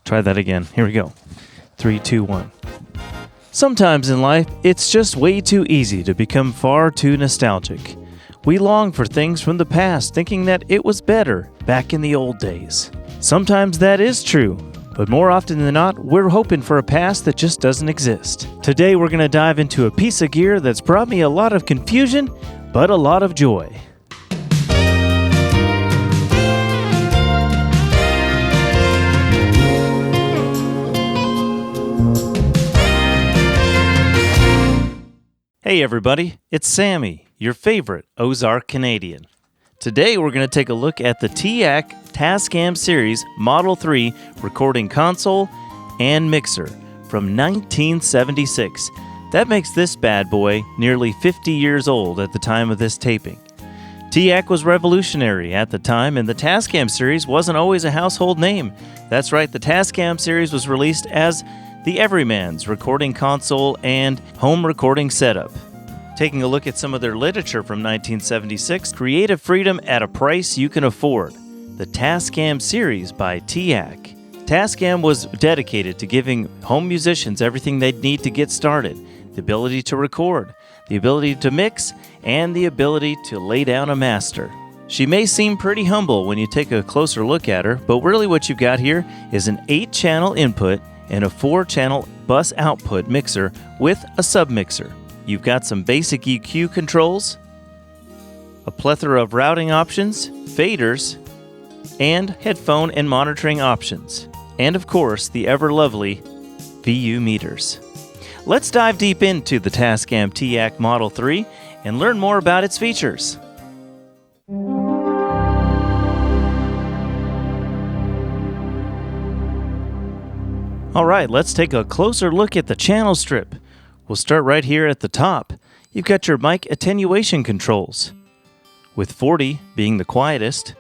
Try that again. Here we go. 3, 2, 1. Sometimes in life, it's just way too easy to become far too nostalgic. We long for things from the past, thinking that it was better back in the old days. Sometimes that is true, but more often than not, we're hoping for a past that just doesn't exist. Today, we're going to dive into a piece of gear that's brought me a lot of confusion, but a lot of joy. Hey everybody, it's Sammy, your favorite Ozark Canadian. Today we're going to take a look at the Teac Tascam Series Model 3 recording console and mixer from 1976. That makes this bad boy nearly 50 years old at the time of this taping. Teac was revolutionary at the time, and the Tascam Series wasn't always a household name. That's right, the Tascam Series was released as the everyman's recording console and home recording setup. Taking a look at some of their literature from 1976, creative freedom at a price you can afford. The Tascam Series by Teac. Tascam was dedicated to giving home musicians everything they'd need to get started. The ability to record, the ability to mix, and the ability to lay down a master. She may seem pretty humble when you take a closer look at her, but really what you've got here is an 8-channel input and a 4-channel bus output mixer with a submixer. You've got some basic EQ controls, a plethora of routing options, faders, and headphone and monitoring options. And of course, the ever-lovely VU meters. Let's dive deep into the Tascam Teac Model 3 and learn more about its features. Alright, let's take a closer look at the channel strip. We'll start right here at the top. You've got your mic attenuation controls, with 40 being the quietest,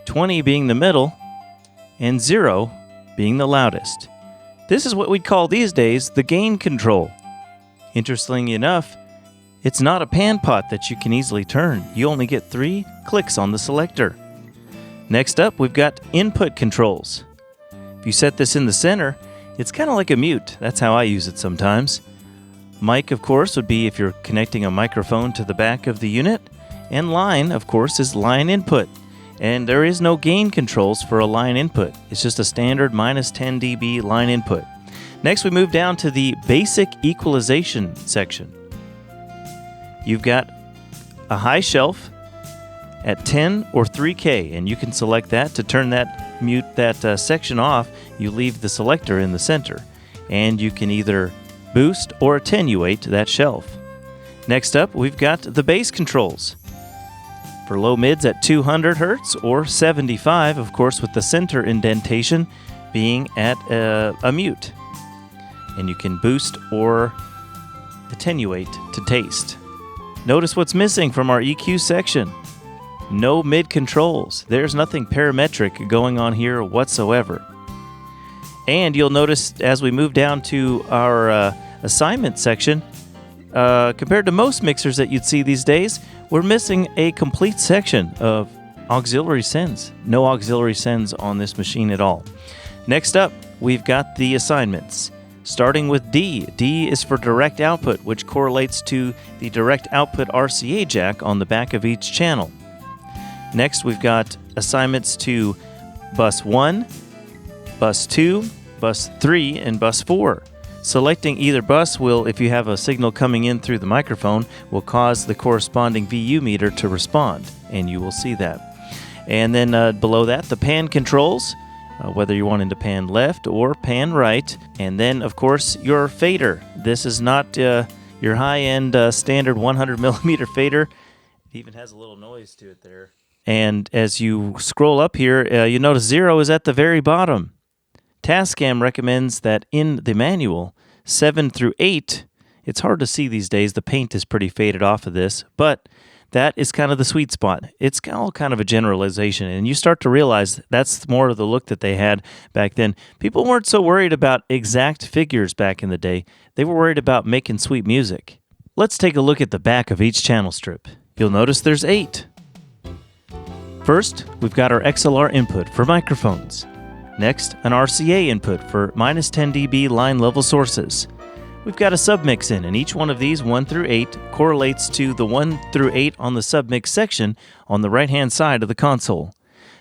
20 being the middle, and 0 being the loudest. This is what we'd call these days the gain control. Interestingly enough, it's not a pan pot that you can easily turn. You only get 3 clicks on the selector. Next up, we've got input controls. If you set this in the center, it's kind of like a mute. That's how I use it sometimes. Mic, of course, would be if you're connecting a microphone to the back of the unit. And line, of course, is line input. And there is no gain controls for a line input. It's just a standard minus 10 dB line input. Next, we move down to the basic equalization section. You've got a high shelf at 10 or 3K, and you can select that. To turn that section off, you leave the selector in the center, and you can either boost or attenuate that shelf. Next up, we've got the bass controls. For low mids at 200 Hz or 75, of course, with the center indentation being at a mute. And you can boost or attenuate to taste. Notice what's missing from our EQ section. No mid controls. There's nothing parametric going on here whatsoever. And you'll notice as we move down to our assignment section, compared to most mixers that you'd see these days, we're missing a complete section of auxiliary sends. No auxiliary sends on this machine at all. Next up, we've got the assignments. Starting with D. D is for direct output, which correlates to the direct output RCA jack on the back of each channel. Next, we've got assignments to bus 1, bus 2, bus 3, and bus 4. Selecting either bus will, if you have a signal coming in through the microphone, will cause the corresponding VU meter to respond, and you will see that. And then below that, the pan controls, whether you're wanting to pan left or pan right. And then, of course, your fader. This is not your high-end standard 100mm fader. It even has a little noise to it there. And as you scroll up here, you notice 0 is at the very bottom. Tascam recommends that in the manual, 7 through 8, it's hard to see these days. The paint is pretty faded off of this, but that is kind of the sweet spot. It's all kind of a generalization, and you start to realize that's more of the look that they had back then. People weren't so worried about exact figures back in the day. They were worried about making sweet music. Let's take a look at the back of each channel strip. You'll notice there's 8. First, we've got our XLR input for microphones. Next, an RCA input for -10 dB line level sources. We've got a submix in, and each one of these 1 through 8 correlates to the 1 through 8 on the submix section on the right-hand side of the console.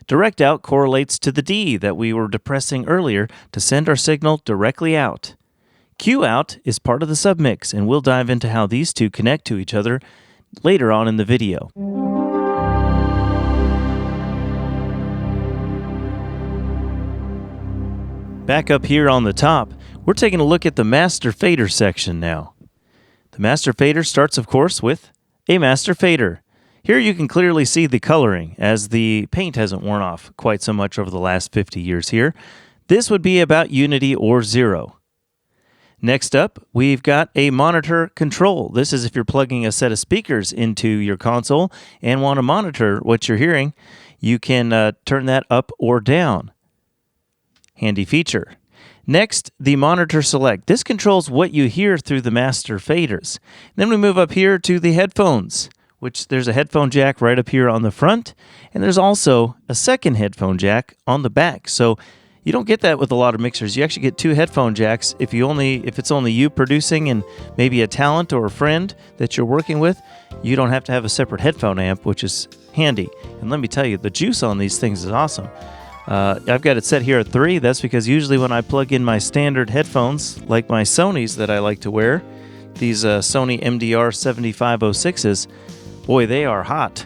Direct out correlates to the D that we were depressing earlier to send our signal directly out. Q out is part of the submix, and we'll dive into how these two connect to each other later on in the video. Back up here on the top, we're taking a look at the master fader section now. The master fader starts, of course, with a master fader. Here you can clearly see the coloring, as the paint hasn't worn off quite so much over the last 50 years here. This would be about unity or 0. Next up, we've got a monitor control. This is if you're plugging a set of speakers into your console and want to monitor what you're hearing, you can turn that up or down. Handy feature. Next, the monitor select. This controls what you hear through the master faders. Then we move up here to the headphones, which there's a headphone jack right up here on the front, and there's also a second headphone jack on the back. So you don't get that with a lot of mixers. You actually get 2 headphone jacks if it's only you producing and maybe a talent or a friend that you're working with. You don't have to have a separate headphone amp, which is handy. And let me tell you, the juice on these things is awesome. I've got it set here at 3. That's because usually when I plug in my standard headphones, like my Sonys that I like to wear, these Sony MDR 7506s, boy, they are hot.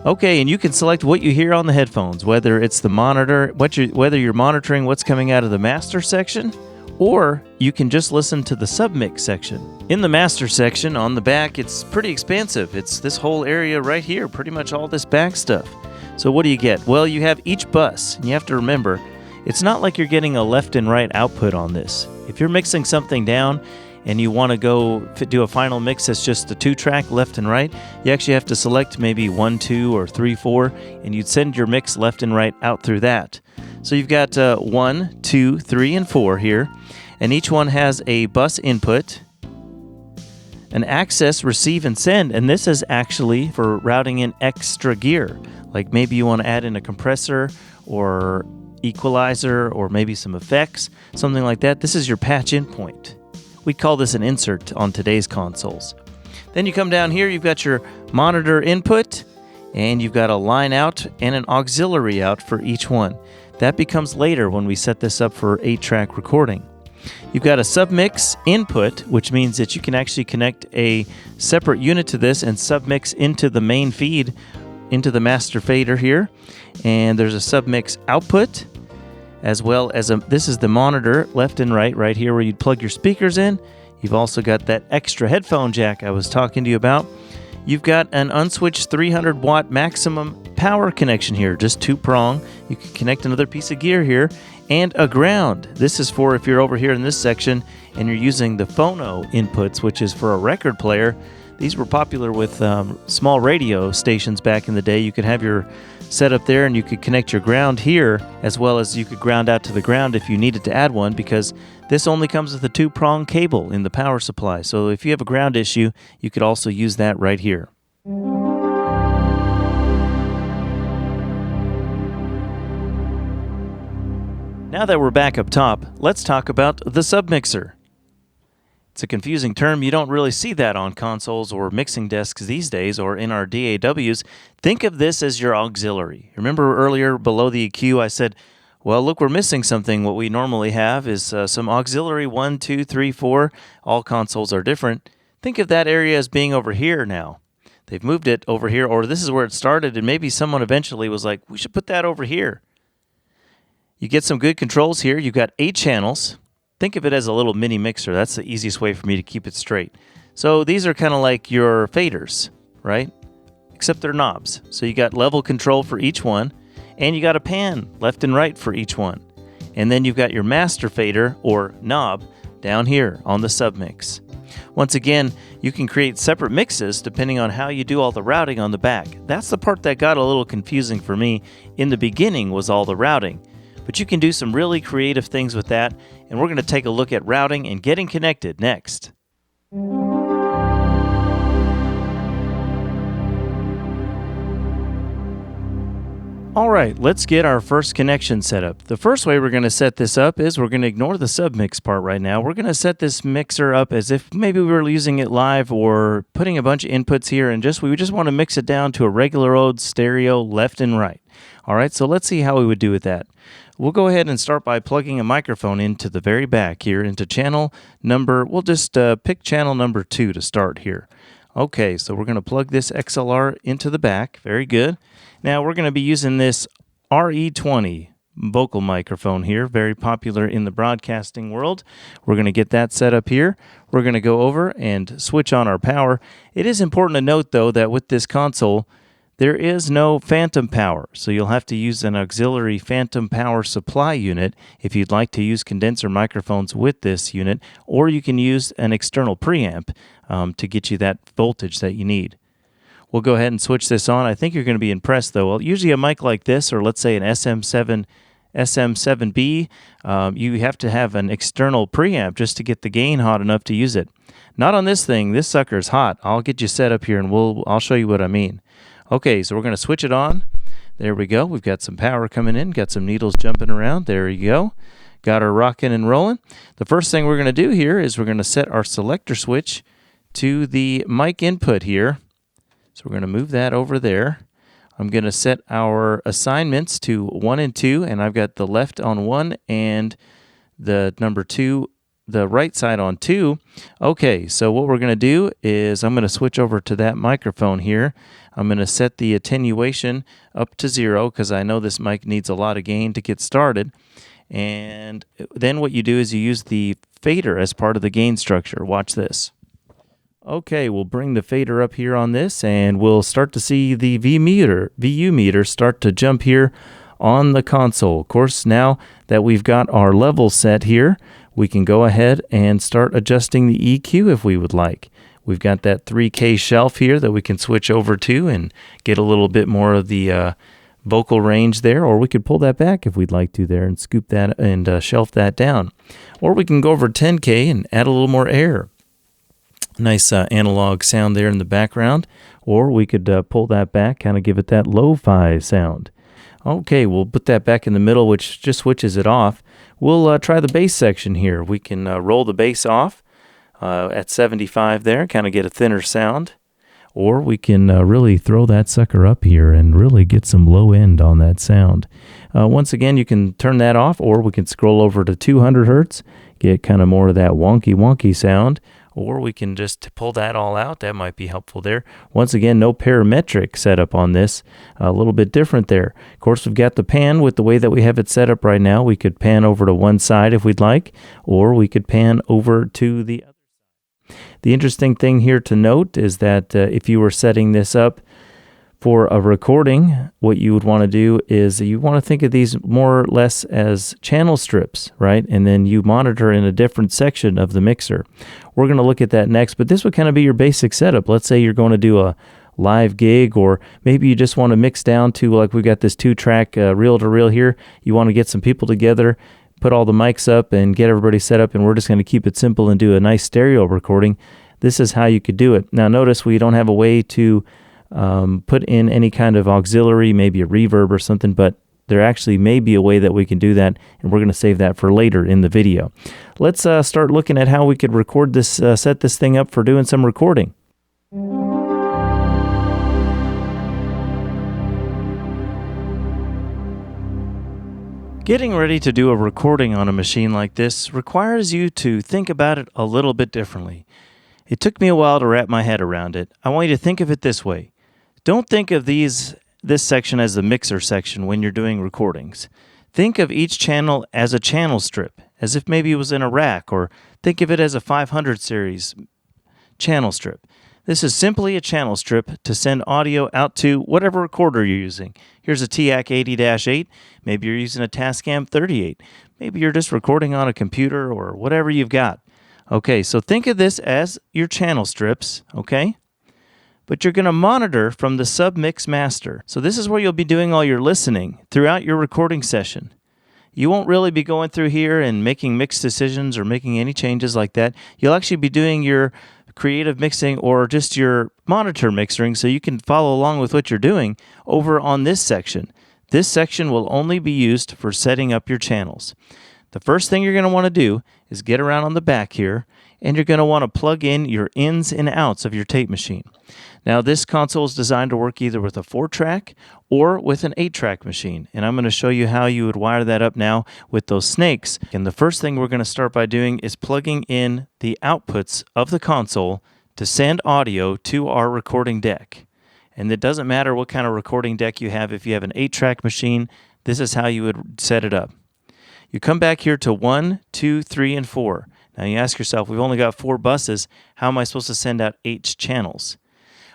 Okay, and you can select what you hear on the headphones, whether it's the monitor, whether you're monitoring what's coming out of the master section, or you can just listen to the submix section. In the master section, on the back, it's pretty expansive. It's this whole area right here, pretty much all this back stuff. So what do you get? Well, you have each bus, and you have to remember, it's not like you're getting a left and right output on this. If you're mixing something down and you want to go do a final mix that's just a 2-track left and right, you actually have to select maybe 1, 2, or 3, 4, and you'd send your mix left and right out through that. So you've got 1, 2, 3, and 4 here, and each one has a bus input, an access, receive, and send, and this is actually for routing in extra gear. Like maybe you want to add in a compressor or equalizer or maybe some effects, something like that. This is your patch in point. We call this an insert on today's consoles. Then you come down here, you've got your monitor input, and you've got a line out and an auxiliary out for each one. That becomes later when we set this up for 8-track recording. You've got a submix input, which means that you can actually connect a separate unit to this and submix into the main feed, into the master fader here. And there's a submix output, as well as this is the monitor left and right here where you'd plug your speakers in. You've also got that extra headphone jack I was talking to you about. You've got an unswitched 300 watt maximum power connection here, just 2-prong. You can connect another piece of gear here, and a ground. This is for if you're over here in this section and you're using the phono inputs, which is for a record player. These were popular with small radio stations back in the day. You could have your setup there and you could connect your ground here, as well as you could ground out to the ground if you needed to add one, because this only comes with a 2-prong cable in the power supply. So if you have a ground issue, you could also use that right here. Now that we're back up top, let's talk about the submixer. It's a confusing term. You don't really see that on consoles or mixing desks these days or in our DAWs. Think of this as your auxiliary. Remember earlier below the EQ I said, well, look, we're missing something. What we normally have is some auxiliary 1, 2, 3, 4. All consoles are different. Think of that area as being over here now. They've moved it over here, or this is where it started, and maybe someone eventually was like, we should put that over here. You get some good controls here. You've got 8 channels. Think of it as a little mini mixer. That's the easiest way for me to keep it straight. So these are kind of like your faders, right? Except they're knobs. So you got level control for each one, and you got a pan left and right for each one. And then you've got your master fader or knob down here on the submix. Once again, you can create separate mixes depending on how you do all the routing on the back. That's the part that got a little confusing for me in the beginning, was all the routing. But you can do some really creative things with that, and we're going to take a look at routing and getting connected next. All right, let's get our first connection set up. The first way we're going to set this up is we're going to ignore the submix part right now. We're going to set this mixer up as if maybe we were using it live or putting a bunch of inputs here and we just want to mix it down to a regular old stereo left and right. All right, so let's see how we would do with that. We'll go ahead and start by plugging a microphone into the very back here into channel number, we'll just pick channel number 2 to start here. Okay, so we're going to plug this XLR into the back. Very good. Now we're going to be using this RE20 vocal microphone here, very popular in the broadcasting world. We're going to get that set up here. We're going to go over and switch on our power. It is important to note, though, that with this console, there is no phantom power, so you'll have to use an auxiliary phantom power supply unit if you'd like to use condenser microphones with this unit, or you can use an external preamp to get you that voltage that you need. We'll go ahead and switch this on. I think you're going to be impressed, though. Well, usually a mic like this, or let's say an SM7B, you have to have an external preamp just to get the gain hot enough to use it. Not on this thing. This sucker's hot. I'll get you set up here, and I'll show you what I mean. Okay, so we're going to switch it on. There we go. We've got some power coming in, got some needles jumping around. There you go. Got her rocking and rolling. The first thing we're going to do here is we're going to set our selector switch to the mic input here. So we're going to move that over there. I'm going to set our assignments to 1 and 2, and I've got the left on 1 and the number 2, the right side on 2. Okay, so what we're going to do is I'm going to switch over to that microphone here. I'm going to set the attenuation up to 0 because I know this mic needs a lot of gain to get started. And then what you do is you use the fader as part of the gain structure. Watch this. Okay, we'll bring the fader up here on this, and we'll start to see the VU meter start to jump here on the console. Of course, now that we've got our level set here, we can go ahead and start adjusting the EQ if we would like. We've got that 3K shelf here that we can switch over to and get a little bit more of the vocal range there, or we could pull that back if we'd like to there and scoop that and shelf that down. Or we can go over 10K and add a little more air. Nice analog sound there in the background, or we could pull that back, kind of give it that lo-fi sound. Okay, we'll put that back in the middle, which just switches it off. We'll try the bass section here. We can roll the bass off at 75 there, kind of get a thinner sound, or we can really throw that sucker up here and really get some low end on that sound. Once again, you can turn that off, or we can scroll over to 200 hertz, get kind of more of that wonky sound. Or we can just pull that all out. That might be helpful there. Once again, no parametric setup on this. A little bit different there. Of course, we've got the pan with the way that we have it set up right now. We could pan over to one side if we'd like, or we could pan over to the other side. The interesting thing here to note is that if you were setting this up for a recording, what you would want to do is you want to think of these more or less as channel strips, right? And then you monitor in a different section of the mixer. We're going to look at that next, but this would kind of be your basic setup. Let's say you're going to do a live gig, or maybe you just want to mix down to, like we've got this 2-track reel-to-reel here. You want to get some people together, put all the mics up and get everybody set up, and we're just going to keep it simple and do a nice stereo recording. This is how you could do it. Now notice we don't have a way to put in any kind of auxiliary, maybe a reverb or something, but there actually may be a way that we can do that, and we're going to save that for later in the video. Let's start looking at how we could record this, set this thing up for doing some recording. Getting ready to do a recording on a machine like this requires you to think about it a little bit differently. It took me a while to wrap my head around it. I want you to think of it this way. Don't think of this section as the mixer section when you're doing recordings. Think of each channel as a channel strip, as if maybe it was in a rack, or think of it as a 500 series channel strip. This is simply a channel strip to send audio out to whatever recorder you're using. Here's a Teac 80-8. Maybe you're using a Tascam 38. Maybe you're just recording on a computer or whatever you've got. Okay, so think of this as your channel strips, okay? But you're going to monitor from the Submix master. So this is where you'll be doing all your listening throughout your recording session. You won't really be going through here and making mix decisions or making any changes like that. You'll actually be doing your creative mixing or just your monitor mixing, so you can follow along with what you're doing over on this section. This section will only be used for setting up your channels. The first thing you're going to want to do is get around on the back here, and you're going to want to plug in your ins and outs of your tape machine. Now, this console is designed to work either with a 4-track or with an 8-track machine, and I'm going to show you how you would wire that up now with those snakes. And the first thing we're going to start by doing is plugging in the outputs of the console to send audio to our recording deck. And it doesn't matter what kind of recording deck you have. If you have an 8-track machine, this is how you would set it up. You come back here to 1, 2, 3, and 4. Now you ask yourself, we've only got 4 buses. How am I supposed to send out 8 channels?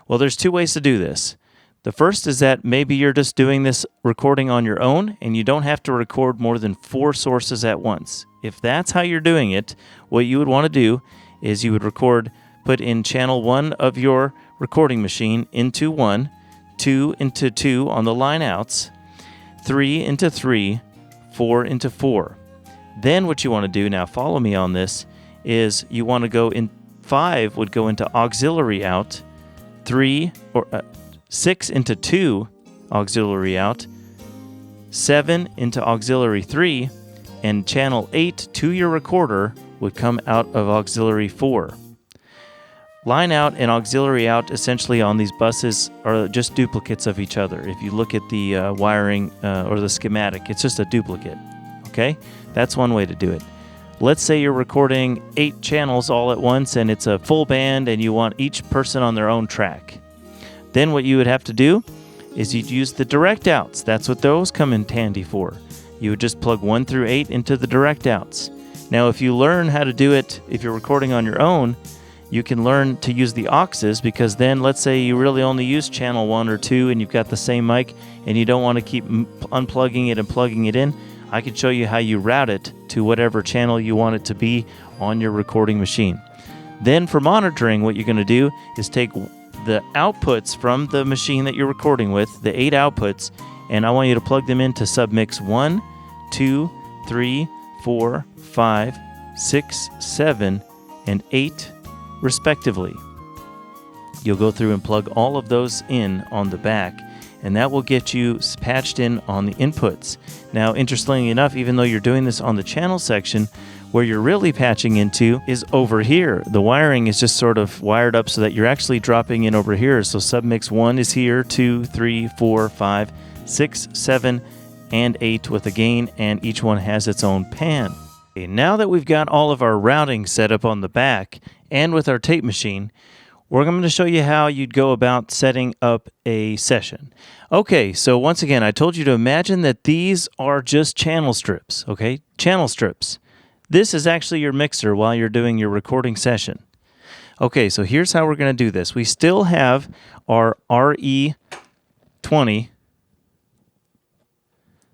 Well, there's 2 ways to do this. The first is that maybe you're just doing this recording on your own and you don't have to record more than 4 sources at once. If that's how you're doing it, what you would want to do is you would put in channel 1 of your recording machine into 1, 2 into 2 on the line outs, 3 into 3, 4 into 4. Then what you want to do, now follow me on this, is you want to go in 5 would go into auxiliary out, 6 into 2 auxiliary out, 7 into auxiliary 3, and channel 8 to your recorder would come out of auxiliary 4. Line out and auxiliary out essentially on these buses are just duplicates of each other. If you look at the wiring or the schematic, it's just a duplicate. Okay? That's one way to do it. Let's say you're recording 8 channels all at once and it's a full band and you want each person on their own track. Then what you would have to do is you'd use the direct outs. That's what those come in handy for. You would just plug 1 through 8 into the direct outs. Now if you learn how to do it, if you're recording on your own, you can learn to use the auxes, because then let's say you really only use channel 1 or 2 and you've got the same mic and you don't want to keep unplugging it and plugging it in. I can show you how you route it to whatever channel you want it to be on your recording machine. Then for monitoring, what you're going to do is take the outputs from the machine that you're recording with, the 8 outputs, and I want you to plug them into submix 1, 2, 3, 4, 5, 6, 7, and 8 respectively. You'll go through and plug all of those in on the back, and that will get you patched in on the inputs. Now, interestingly enough, even though you're doing this on the channel section, where you're really patching into is over here. The wiring is just sort of wired up so that you're actually dropping in over here. So submix 1 is here, 2, 3, 4, 5, 6, 7, and 8 with a gain, and each one has its own pan. Okay, now that we've got all of our routing set up on the back and with our tape machine, we're going to show you how you'd go about setting up a session. Okay, so once again, I told you to imagine that these are just channel strips, okay? Channel strips. This is actually your mixer while you're doing your recording session. Okay, so here's how we're going to do this. We still have our RE20.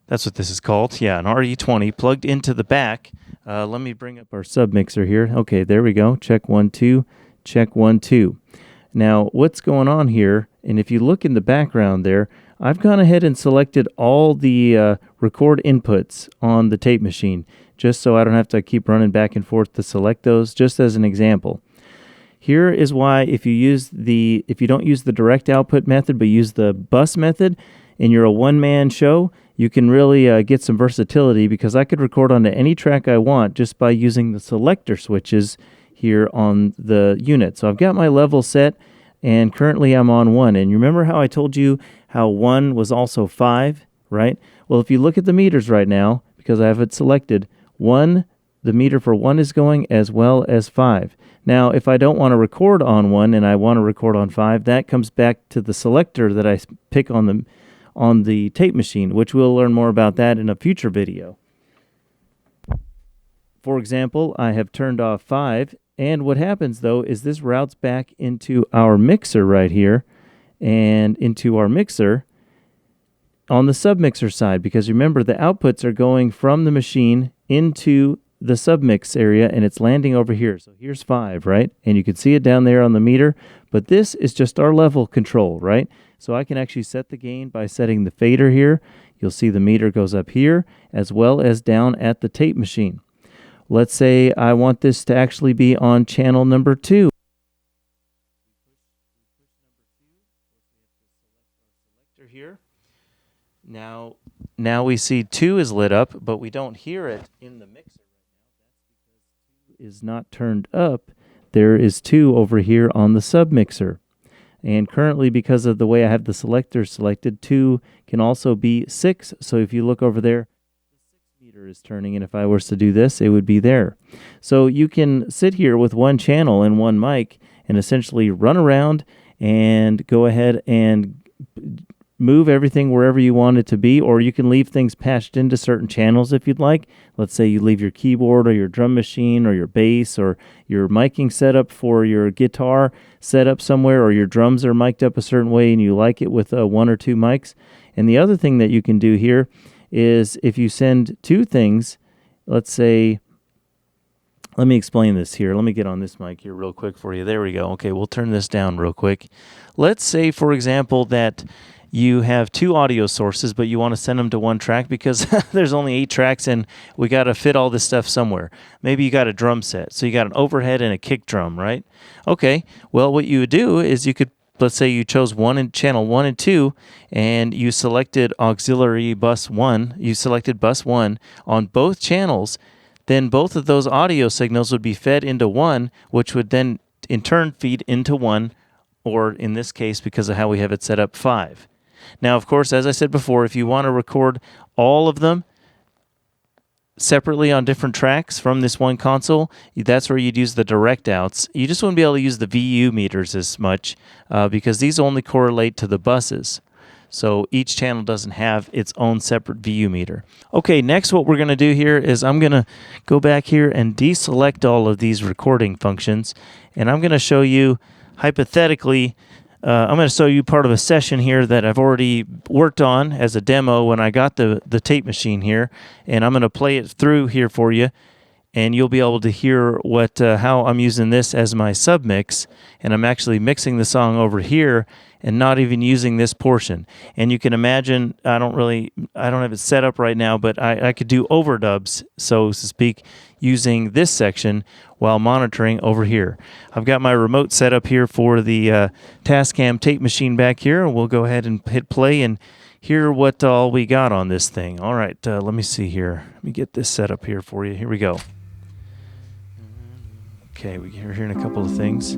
That's what this is called. Yeah, an RE20 plugged into the back. Let me bring up our submixer here. Okay, there we go. Check 1, 2. Check 1, 2. Now, what's going on here, and if you look in the background there, I've gone ahead and selected all the record inputs on the tape machine, just so I don't have to keep running back and forth to select those, just as an example. Here is why if you don't use the direct output method, but use the bus method, and you're a one-man show, you can really get some versatility, because I could record onto any track I want just by using the selector switches here on the unit. So I've got my level set, and currently I'm on 1. And you remember how I told you how 1 was also 5, right? Well, if you look at the meters right now, because I have it selected, 1, the meter for 1 is going, as well as 5. Now, if I don't want to record on 1 and I want to record on 5, that comes back to the selector that I pick on the tape machine, which we'll learn more about that in a future video. For example, I have turned off 5, and what happens though is this routes back into our mixer right here, and into our mixer on the submixer side, because remember the outputs are going from the machine into the submix area, and it's landing over here. So here's 5, right? And you can see it down there on the meter, but this is just our level control, right? So I can actually set the gain by setting the fader here. You'll see the meter goes up here as well as down at the tape machine. Let's say I want this to actually be on channel number 2. Here. Now we see 2 is lit up, but we don't hear it in the mixer right now. That's because 2 is not turned up. There is 2 over here on the submixer. And currently, because of the way I have the selector selected, 2 can also be 6. So if you look over there, the 6 meter is turning, and if I was to do this, it would be there. So you can sit here with one channel and one mic and essentially run around and go ahead and move everything wherever you want it to be, or you can leave things patched into certain channels if you'd like. Let's say you leave your keyboard or your drum machine or your bass or your miking setup for your guitar set up somewhere, or your drums are mic'd up a certain way and you like it with 1 or 2 mics. And the other thing that you can do here is if you send 2 things, let's say, let me explain this here. Let me get on this mic here real quick for you. There we go. Okay, we'll turn this down real quick. Let's say, for example, that you have 2 audio sources, but you want to send them to one track because there's only 8 tracks and we got to fit all this stuff somewhere. Maybe you got a drum set, so you got an overhead and a kick drum, right? Okay, well, what you would do is you could, let's say you chose channel 1 and 2, and you selected auxiliary bus 1. You selected bus 1 on both channels. Then both of those audio signals would be fed into 1, which would then in turn feed into 1, or in this case, because of how we have it set up, 5. Now, of course, as I said before, if you want to record all of them separately on different tracks from this one console, that's where you'd use the direct outs. You just wouldn't be able to use the VU meters as much because these only correlate to the buses. So each channel doesn't have its own separate VU meter. Okay, next what we're going to do here is I'm going to go back here and deselect all of these recording functions, and I'm going to show you hypothetically, I'm going to show you part of a session here that I've already worked on as a demo when I got the tape machine here, and I'm going to play it through here for you, and you'll be able to hear how I'm using this as my submix, and I'm actually mixing the song over here and not even using this portion. And you can imagine, I don't have it set up right now, but I could do overdubs, so to speak, using this section while monitoring over here. I've got my remote set up here for the Tascam tape machine back here, and we'll go ahead and hit play and hear what all we got on this thing. All right, let me see here. Let me get this set up here for you. Here we go. Okay, we're hearing a couple of things.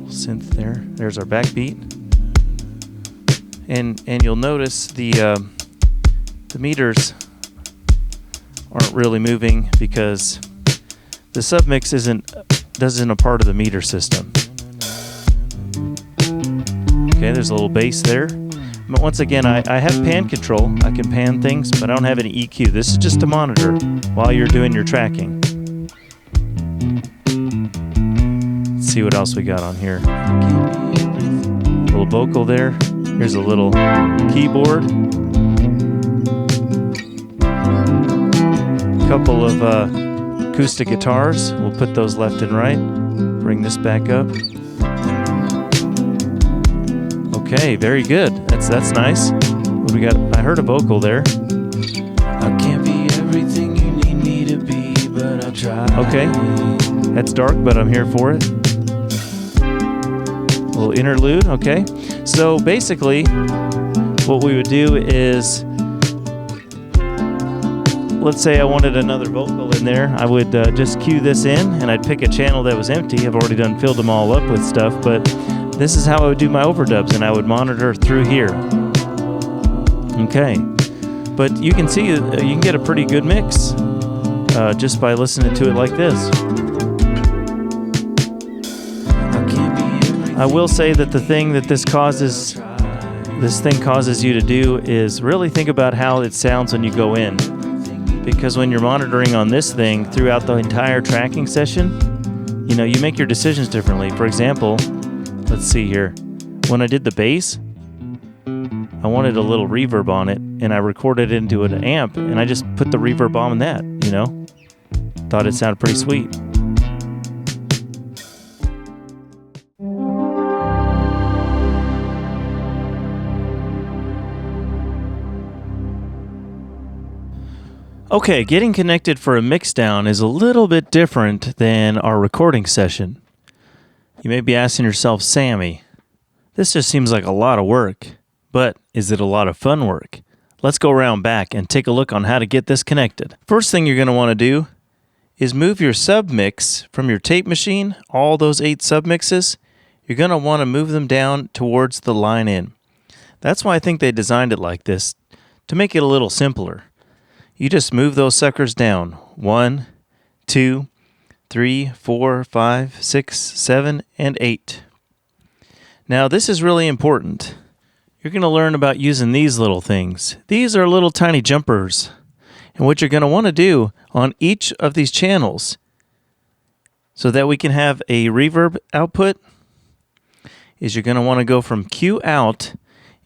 Synth there. There's our backbeat, and you'll notice the meters aren't really moving because the submix isn't a part of the meter system. Okay, there's a little bass there. But once again, I have pan control. I can pan things, but I don't have any EQ. This is just to monitor while you're doing your tracking. See what else we got on here. A little vocal there. Here's a little keyboard. A couple of acoustic guitars. We'll put those left and right. Bring this back up. Okay, very good. That's nice. What do we got? I heard a vocal there. I can't be everything you need me to be, but I'll try. Okay, that's dark, but I'm here for it. A little interlude, okay. So basically, what we would do is, let's say I wanted another vocal in there. I would just cue this in, and I'd pick a channel that was empty. I've already filled them all up with stuff, but this is how I would do my overdubs, and I would monitor through here. Okay, but you can see you can get a pretty good mix just by listening to it like this. I will say that the thing that this thing causes you to do is really think about how it sounds when you go in, because when you're monitoring on this thing throughout the entire tracking session, you make your decisions differently. For example, let's see here. When I did the bass, I wanted a little reverb on it, and I recorded it into an amp, and I just put the reverb on that, Thought it sounded pretty sweet. Okay, getting connected for a mixdown is a little bit different than our recording session. You may be asking yourself, Sammy, this just seems like a lot of work, but is it a lot of fun work? let's go around back and take a look on how to get this connected. First thing you're going to want to do is move your submix from your tape machine, all those 8 submixes. You're going to want to move them down towards the line in. That's why I think they designed it like this, to make it a little simpler. You just move those suckers down. 1, 2, 3, 4, 5, 6, 7, and 8. Now this is really important. You're going to learn about using these little things. These are little tiny jumpers. And what you're going to want to do on each of these channels, so that we can have a reverb output, is you're going to want to go from Q out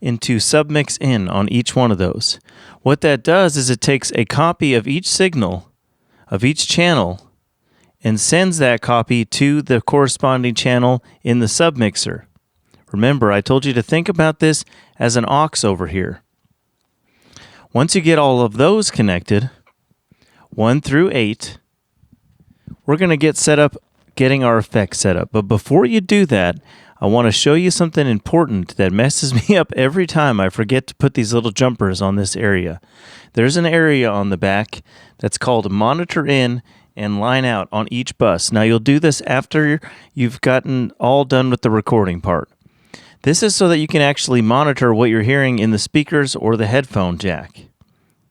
into submix in on each one of those. What that does is it takes a copy of each signal of each channel and sends that copy to the corresponding channel in the submixer. Remember, I told you to think about this as an aux over here. Once you get all of those connected, 1 through 8, we're going to get set up, getting our effects set up. But before you do that, I want to show you something important that messes me up every time I forget to put these little jumpers on this area. There's an area on the back that's called monitor in and line out on each bus. Now you'll do this after you've gotten all done with the recording part. This is so that you can actually monitor what you're hearing in the speakers or the headphone jack.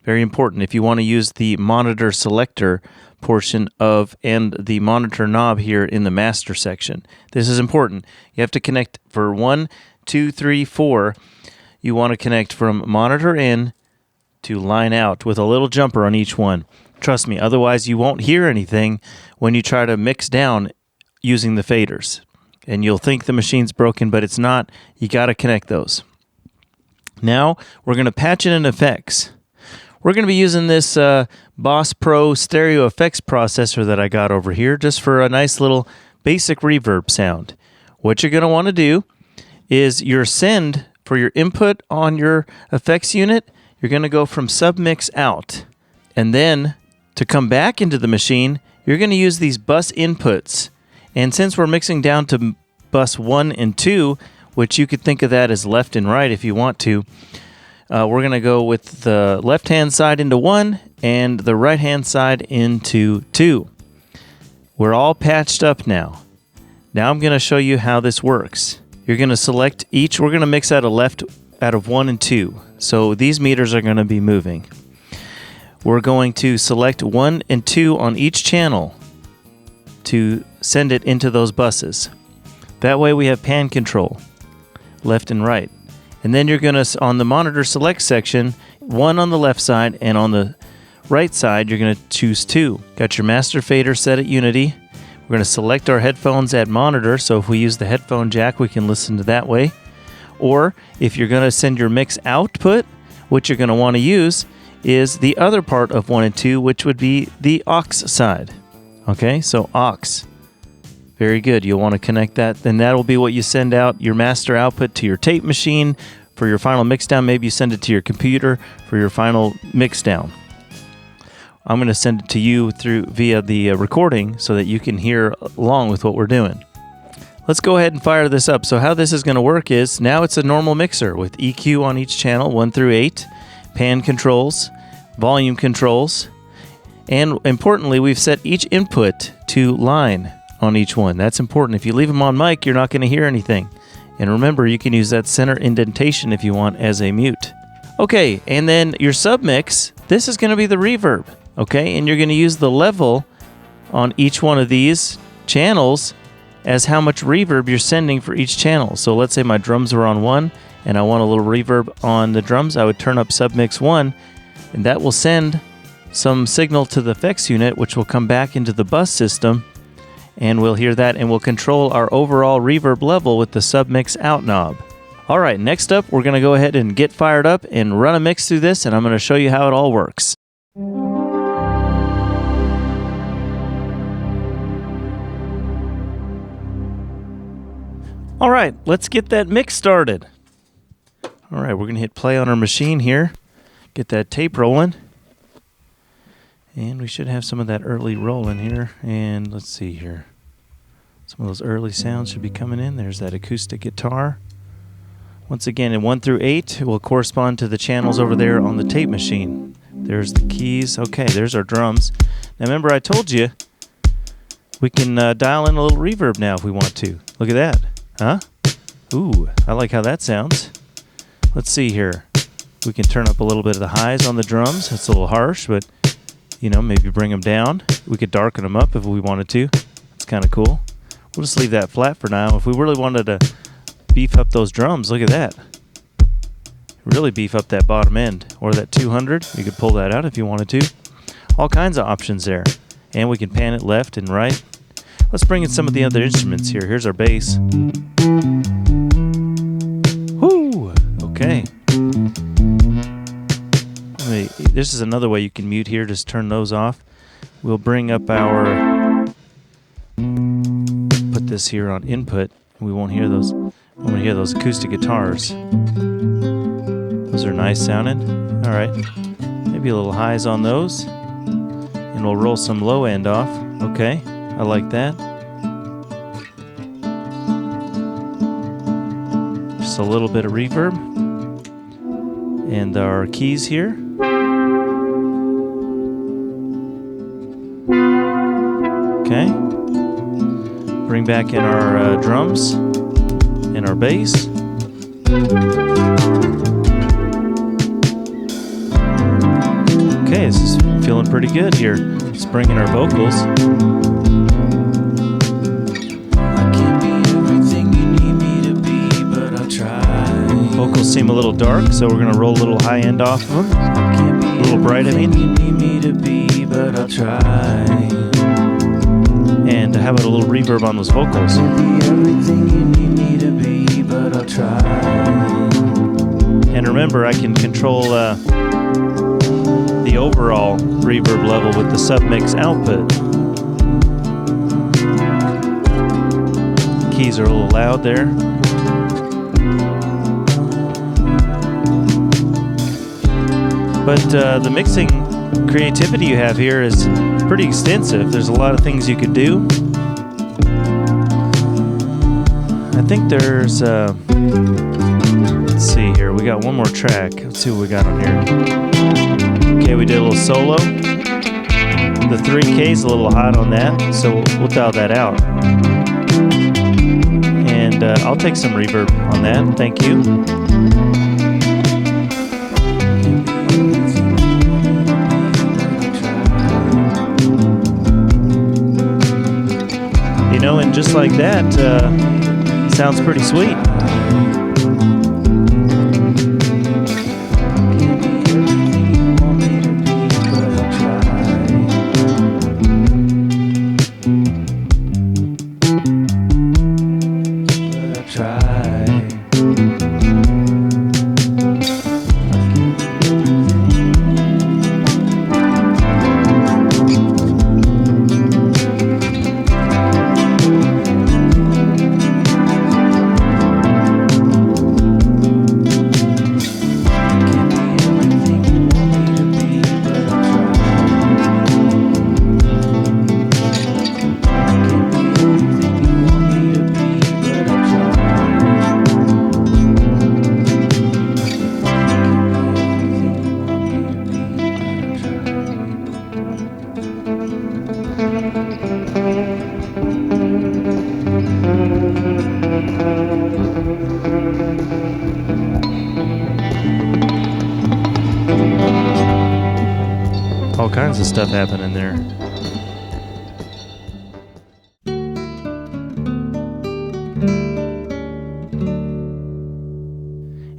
Very important if you want to use the monitor selector portion of and the monitor knob here in the master section. This is important. You have to connect for 1, 2, 3, 4. You want to connect from monitor in to line out with a little jumper on each one. Trust me, otherwise you won't hear anything when you try to mix down using the faders. And you'll think the machine's broken, but it's not. You got to connect those. Now, we're going to patch in effects. We're going to be using this Boss Pro stereo effects processor that I got over here just for a nice little basic reverb sound. What you're going to want to do is your send for your input on your effects unit, you're going to go from submix out. And then to come back into the machine, you're going to use these bus inputs. And since we're mixing down to bus 1 and 2, which you could think of that as left and right if you want to, we're going to go with the left-hand side into 1 and the right-hand side into 2. We're all patched up now. Now I'm going to show you how this works. You're going to select each. We're going to mix out of 1 and 2. So these meters are going to be moving. We're going to select 1 and 2 on each channel to send it into those buses. That way we have pan control, left and right. And then you're going to, on the monitor select section, 1 on the left side, and on the right side, you're going to choose 2. Got your master fader set at unity. We're going to select our headphones at monitor, so if we use the headphone jack, we can listen to that way. Or if you're going to send your mix output, what you're going to want to use is the other part of 1 and 2, which would be the aux side. Okay, so aux. Very good. You'll want to connect that. Then that'll be what you send out your master output to your tape machine for your final mixdown. Maybe you send it to your computer for your final mixdown. I'm going to send it to you via the recording so that you can hear along with what we're doing. Let's go ahead and fire this up. So how this is going to work is, now it's a normal mixer with EQ on each channel, 1 through 8, pan controls, volume controls, and importantly, we've set each input to line on each one. That's important. If you leave them on mic, you're not going to hear anything. And remember, you can use that center indentation if you want as a mute. Okay, and then your submix, this is going to be the reverb. Okay, and you're going to use the level on each one of these channels as how much reverb you're sending for each channel. So let's say my drums are on 1 and I want a little reverb on the drums. I would turn up submix 1, and that will send some signal to the effects unit, which will come back into the bus system, and we'll hear that, and we'll control our overall reverb level with the submix out knob. All right, next up, we're going to go ahead and get fired up and run a mix through this, and I'm going to show you how it all works. All right, let's get that mix started. All right, we're going to hit play on our machine here, get that tape rolling. And we should have some of that early roll in here. And let's see here. Some of those early sounds should be coming in. There's that acoustic guitar. Once again, in 1 through 8 will correspond to the channels over there on the tape machine. There's the keys. Okay, there's our drums. Now remember I told you we can dial in a little reverb now if we want to. Look at that. Huh? Ooh, I like how that sounds. Let's see here. We can turn up a little bit of the highs on the drums. It's a little harsh, but you know, maybe bring them down. We could darken them up if we wanted to. It's kind of cool. We'll just leave that flat for now. If we really wanted to beef up those drums, look at that. Really beef up that bottom end. Or that 200, you could pull that out if you wanted to. All kinds of options there. And we can pan it left and right. Let's bring in some of the other instruments here. Here's our bass. Whoo! Okay. This is another way you can mute here. Just turn those off. We'll bring up our... Put this here on input. We won't hear those. We won't hear those acoustic guitars. Those are nice sounding. All right. Maybe a little highs on those. And we'll roll some low end off. Okay. I like that. Just a little bit of reverb. And our keys here. Okay. Bring back in our drums and our bass. Okay, this is feeling pretty good here. Let's bring in our vocals. I can't be everything you need me to be, but I'll try. Vocals seem a little dark, so we're gonna roll a little high end off of them. A little bright, I mean. You need me to be, but I'll try. And how about a little reverb on those vocals? Everything you need me to be, but I'll try. And remember, I can control the overall reverb level with the Submix output. Keys are a little loud there. But the mixing creativity you have here is pretty extensive. There's a lot of things you could do. I think there's let's see here, we got one more track. Let's see what we got on here. Okay, we did a little solo. The 3K's a little hot on that, so we'll dial that out. And I'll take some reverb on that, thank you. You know, and just like that, sounds pretty sweet. All kinds of stuff happening there.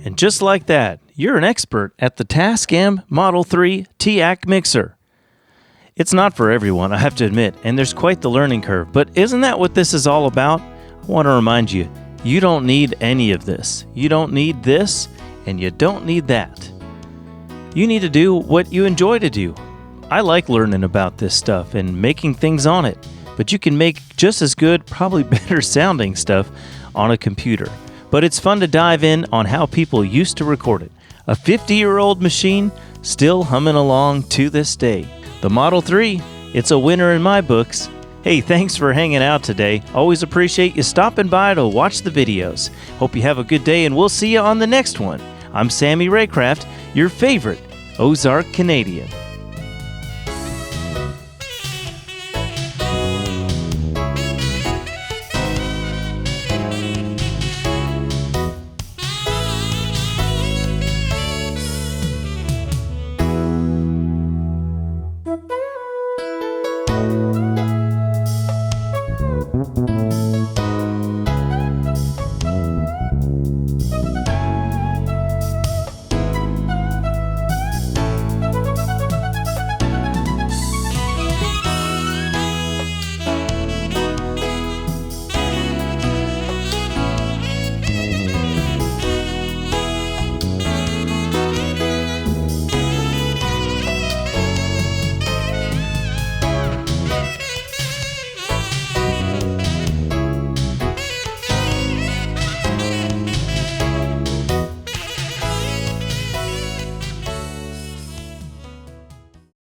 And just like that, you're an expert at the Tascam Model 3 Teac mixer. It's not for everyone, I have to admit, and there's quite the learning curve, but isn't that what this is all about? I want to remind you, you don't need any of this. You don't need this, and you don't need that. You need to do what you enjoy to do. I like learning about this stuff and making things on it, but you can make just as good, probably better sounding stuff on a computer. But it's fun to dive in on how people used to record it. A 50-year-old machine still humming along to this day. The Model 3, it's a winner in my books. Hey, thanks for hanging out today. Always appreciate you stopping by to watch the videos. Hope you have a good day, and we'll see you on the next one. I'm Sammy Raycraft, your favorite Ozark Canadian.